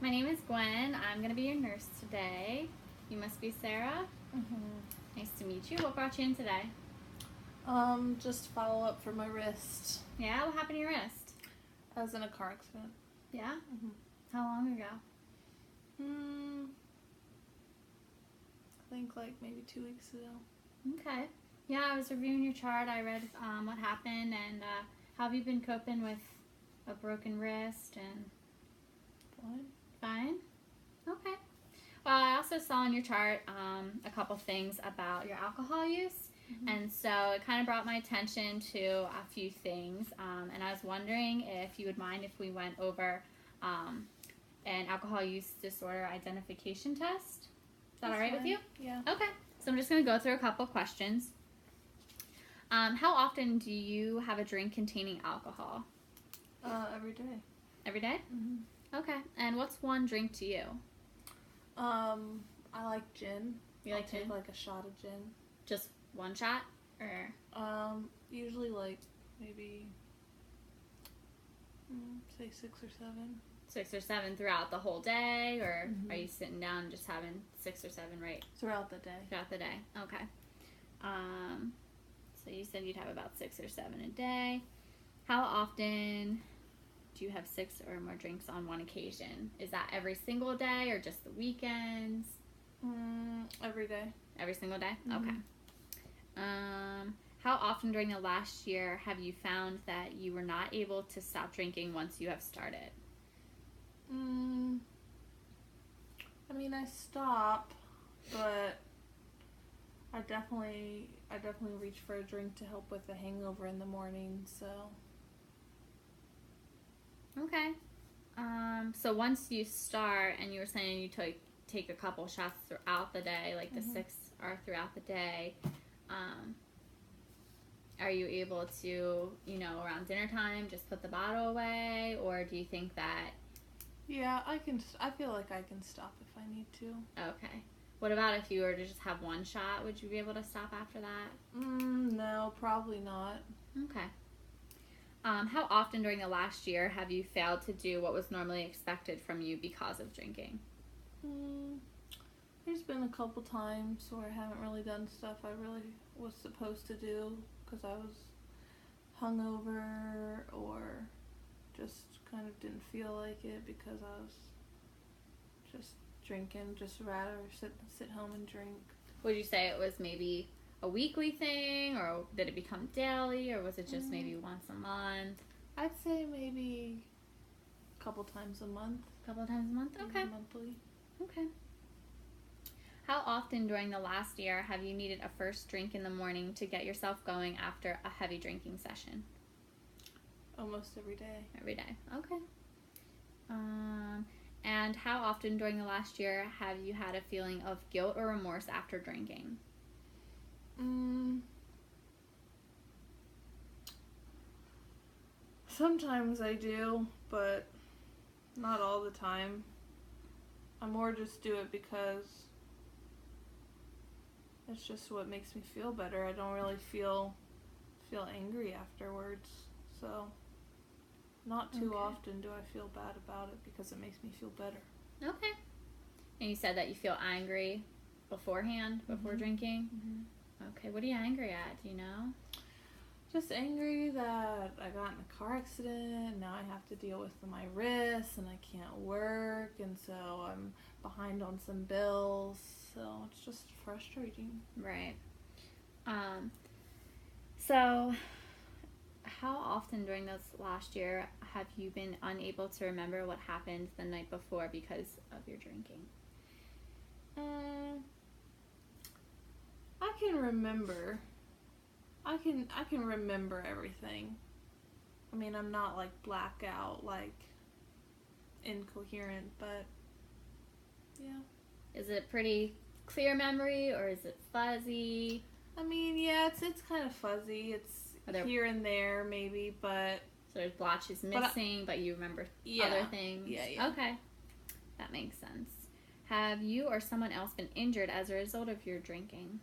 my name is Gwen. I'm going to be your nurse today. You must be Sarah. Mm-hmm. Nice to meet you. What brought you in today? Just follow up for my wrist. Yeah, what happened to your wrist? I was in a car accident. Yeah? Mm-hmm. How long ago? I think like maybe 2 weeks ago. Okay. Yeah, I was reviewing your chart. I read what happened, and how have you been coping with a broken wrist? And Fine? Okay. Well, I also saw in your chart a couple things about your alcohol use. And so it kind of brought my attention to a few things. And I was wondering if you would mind if we went over an alcohol use disorder identification test. Is that all right with you? Yeah. Okay. So I'm just going to go through a couple questions. How often do you have a drink containing alcohol? Every day. Every day? Mm-hmm. Okay. And what's one drink to you? I like gin. You like I'll gin? take like a shot of gin. Just one shot? Or Usually like maybe say 6 or 7. 6 or 7 throughout the whole day? Or are you sitting down and just having 6 or 7 right Throughout the day. throughout the day? Okay. So you said you'd have about 6 or 7 a day. How often do you have 6 or more drinks on one occasion? Is that every single day or just the weekends? Every day. Every single day? Mm-hmm. Okay. How often during the last year have you found that you were not able to stop drinking once you have started? I mean, I stop, but I definitely reach for a drink to help with the hangover in the morning, so. Okay. So once you start, and you were saying you take a couple shots throughout the day, like the 6 are throughout the day, are you able to, around dinner time, just put the bottle away, or do you think that? Yeah, I feel like I can stop if I need to. Okay. What about if you were to just have one shot? Would you be able to stop after that? No, probably not. Okay. How often during the last year have you failed to do what was normally expected from you because of drinking? There's been a couple times where I haven't really done stuff I really was supposed to do because I was hungover or just kind of didn't feel like it because I was just drinking, just rather sit home and drink. Would you say it was maybe a weekly thing, or did it become daily, or was it just maybe once a month? I'd say maybe a couple times a month. A couple times a month? Okay. Monthly. Okay. How often during the last year have you needed a first drink in the morning to get yourself going after a heavy drinking session? Almost every day. Every day. Okay. And how often during the last year have you had a feeling of guilt or remorse after drinking? Sometimes I do, but not all the time. I more just do it because it's just what makes me feel better. I don't really feel angry afterwards, so not too often do I feel bad about it because it makes me feel better. Okay. And you said that you feel angry beforehand, before drinking? Okay, what are you angry at, do you know? Just angry that I got in a car accident and now I have to deal with my wrist and I can't work, and so I'm behind on some bills, so it's just frustrating. Right. So how often during this last year have you been unable to remember what happened the night before because of your drinking? I can remember. I can remember everything. I mean, I'm not like blackout, like incoherent, but yeah. Is it pretty clear memory, or is it fuzzy? I mean, yeah, it's kind of fuzzy. It's here and there maybe, but so there's blotches missing, but you remember other things. Yeah. Okay, that makes sense. Have you or someone else been injured as a result of your drinking?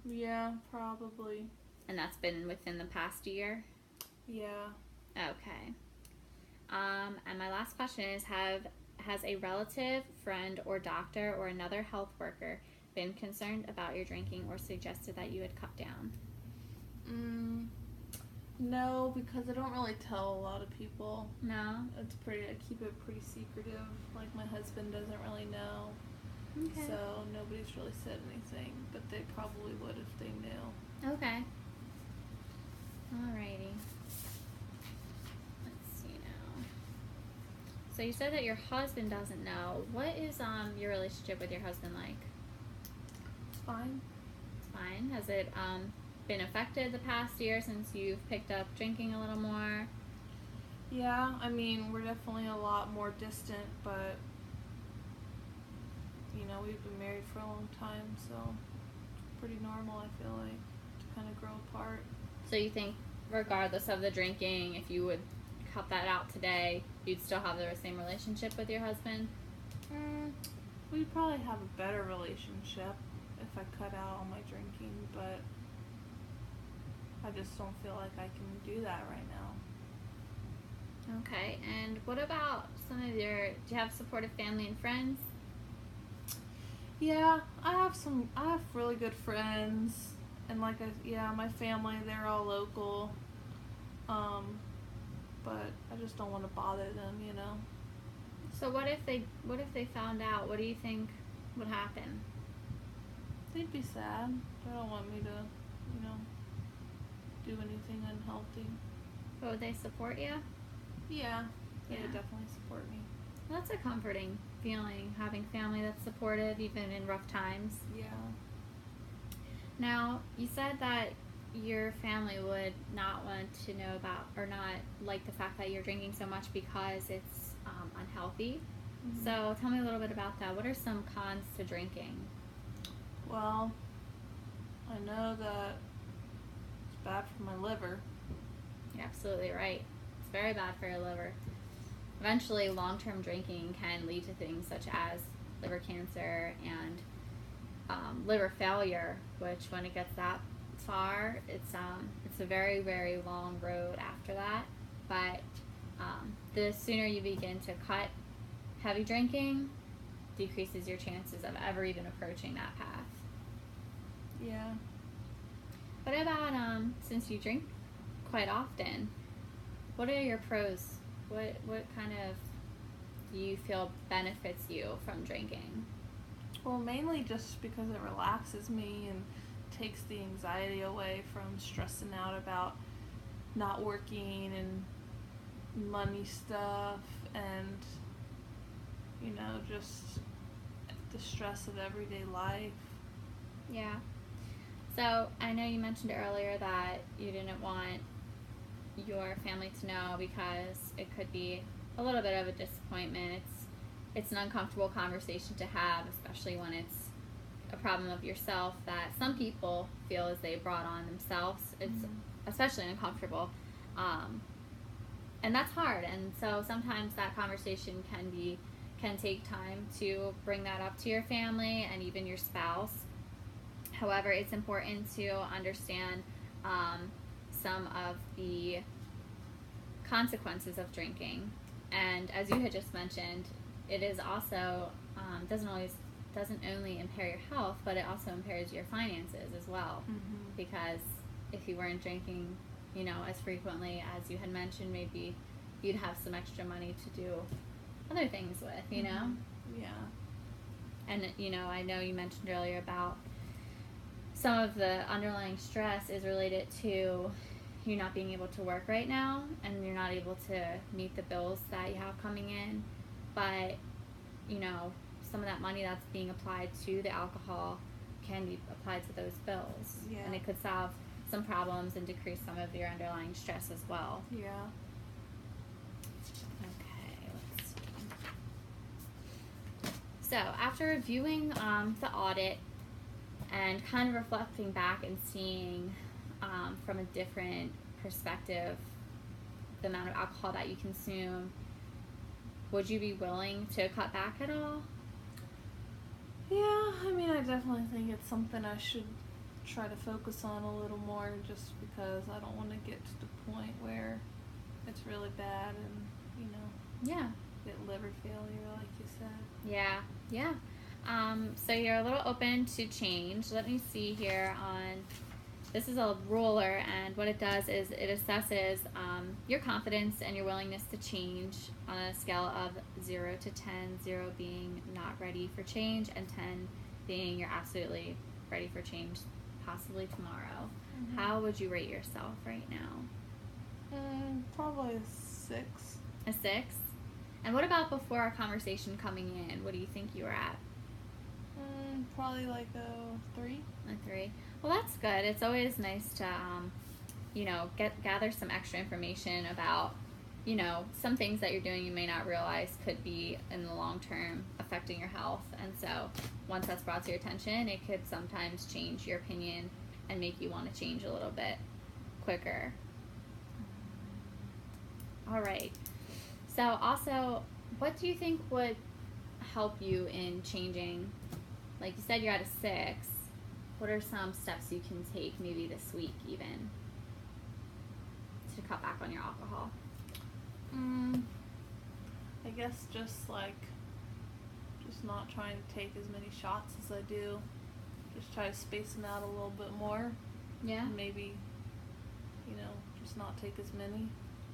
Yeah, probably. And that's been within the past year? Yeah. Okay. And my last question is, has a relative, friend, or doctor or another health worker been concerned about your drinking or suggested that you would cut down? No, because I don't really tell a lot of people. No? I keep it pretty secretive. Like, my husband doesn't really know. Okay. So nobody's really said anything, but they probably would if they knew. Okay. Alrighty. Let's see now. So you said that your husband doesn't know. What is your relationship with your husband like? It's fine. It's fine. Has it been affected the past year since you've picked up drinking a little more? Yeah, I mean, we're definitely a lot more distant, but, you know, we've been married for a long time, so it's pretty normal, I feel like, to kind of grow apart. So you think, regardless of the drinking, if you would cut that out today, you'd still have the same relationship with your husband? We'd probably have a better relationship if I cut out all my drinking, but I just don't feel like I can do that right now. Okay, and what about do you have supportive family and friends? Yeah, I have really good friends, and my family, they're all local, but I just don't want to bother them, you know. So what if they found out? What do you think would happen? They'd be sad. They don't want me to, you know, do anything unhealthy. But would they support you? Yeah, they Yeah. would definitely support me. Well, that's a comforting feeling, having family that's supportive even in rough times. Yeah. Now, you said that your family would not want to know about or not like the fact that you're drinking so much because it's unhealthy. Mm-hmm. So tell me a little bit about that. What are some cons to drinking? Well, I know that it's bad for my liver. You're absolutely right. It's very bad for your liver. Eventually, long-term drinking can lead to things such as liver cancer and liver failure, which when it gets that far, it's a very, very long road after that. But the sooner you begin to cut heavy drinking, decreases your chances of ever even approaching that path. Yeah. What about since you drink quite often, what are your pros? What kind of do you feel benefits you from drinking? Well, mainly just because it relaxes me and takes the anxiety away from stressing out about not working and money stuff and, you know, just the stress of everyday life. Yeah. So I know you mentioned earlier that you didn't want your family to know because it could be a little bit of a disappointment. It's an uncomfortable conversation to have, especially when it's a problem of yourself that some people feel as they brought on themselves. It's especially uncomfortable. And that's hard. And so sometimes that conversation can take time to bring that up to your family and even your spouse. However, it's important to understand some of the consequences of drinking. And as you had just mentioned, it is also doesn't only impair your health, but it also impairs your finances as well. Mm-hmm. Because if you weren't drinking, you know, as frequently as you had mentioned, maybe you'd have some extra money to do other things with, you know? Yeah. And, you know, I know you mentioned earlier about some of the underlying stress is related to you not being able to work right now and you're not able to meet the bills that you have coming in. But, you know, some of that money that's being applied to the alcohol can be applied to those bills. Yeah. And it could solve some problems and decrease some of your underlying stress as well. Yeah. Okay, let's see. So, after reviewing the audit and kind of reflecting back and seeing from a different perspective the amount of alcohol that you consume, would you be willing to cut back at all? Yeah, I mean, I definitely think it's something I should try to focus on a little more just because I don't want to get to the point where it's really bad and, Yeah. get liver failure, like you said. Yeah. So you're a little open to change. Let me see here this is a ruler, and what it does is it assesses your confidence and your willingness to change on a scale of 0 to 10, 0 being not ready for change, and 10 being you're absolutely ready for change, possibly tomorrow. Mm-hmm. How would you rate yourself right now? Probably a 6. A 6? And what about before our conversation coming in? What do you think you were at? Probably like a 3. A 3. Well, that's good. It's always nice to, gather some extra information about, some things that you're doing you may not realize could be in the long term affecting your health. And so once that's brought to your attention, it could sometimes change your opinion and make you want to change a little bit quicker. All right. So also, what do you think would help you in changing? Like you said, you're at a 6. What are some steps you can take maybe this week even to cut back on your alcohol? I guess just not trying to take as many shots as I do. Just try to space them out a little bit more. Yeah. Maybe, just not take as many.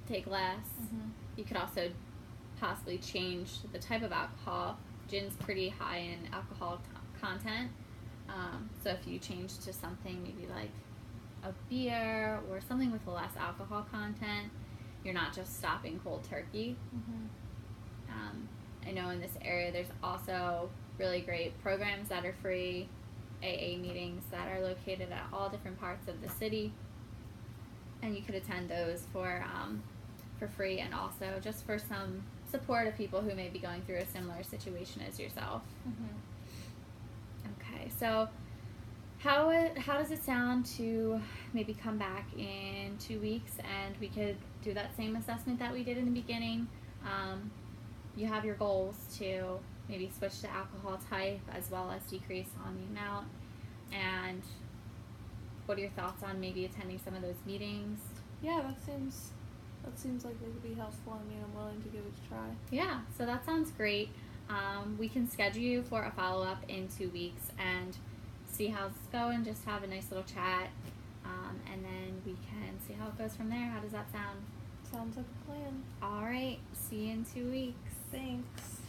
Take less. Mm-hmm. You could also possibly change the type of alcohol. Gin's pretty high in alcohol content. So if you change to something maybe like a beer or something with less alcohol content, you're not just stopping cold turkey. Mm-hmm. I know in this area there's also really great programs that are free, AA meetings that are located at all different parts of the city, and you could attend those for free, and also just for some support of people who may be going through a similar situation as yourself. Mm-hmm. Okay, so how does it sound to maybe come back in 2 weeks and we could do that same assessment that we did in the beginning? You have your goals to maybe switch to alcohol type as well as decrease on the amount. And what are your thoughts on maybe attending some of those meetings? Yeah, that seems like they could be helpful. I mean, I'm willing to give it a try. Yeah, so that sounds great. We can schedule you for a follow-up in 2 weeks and see how it's going, just have a nice little chat, and then we can see how it goes from there. How does that sound? Sounds like a plan. All right, see you in 2 weeks. Thanks.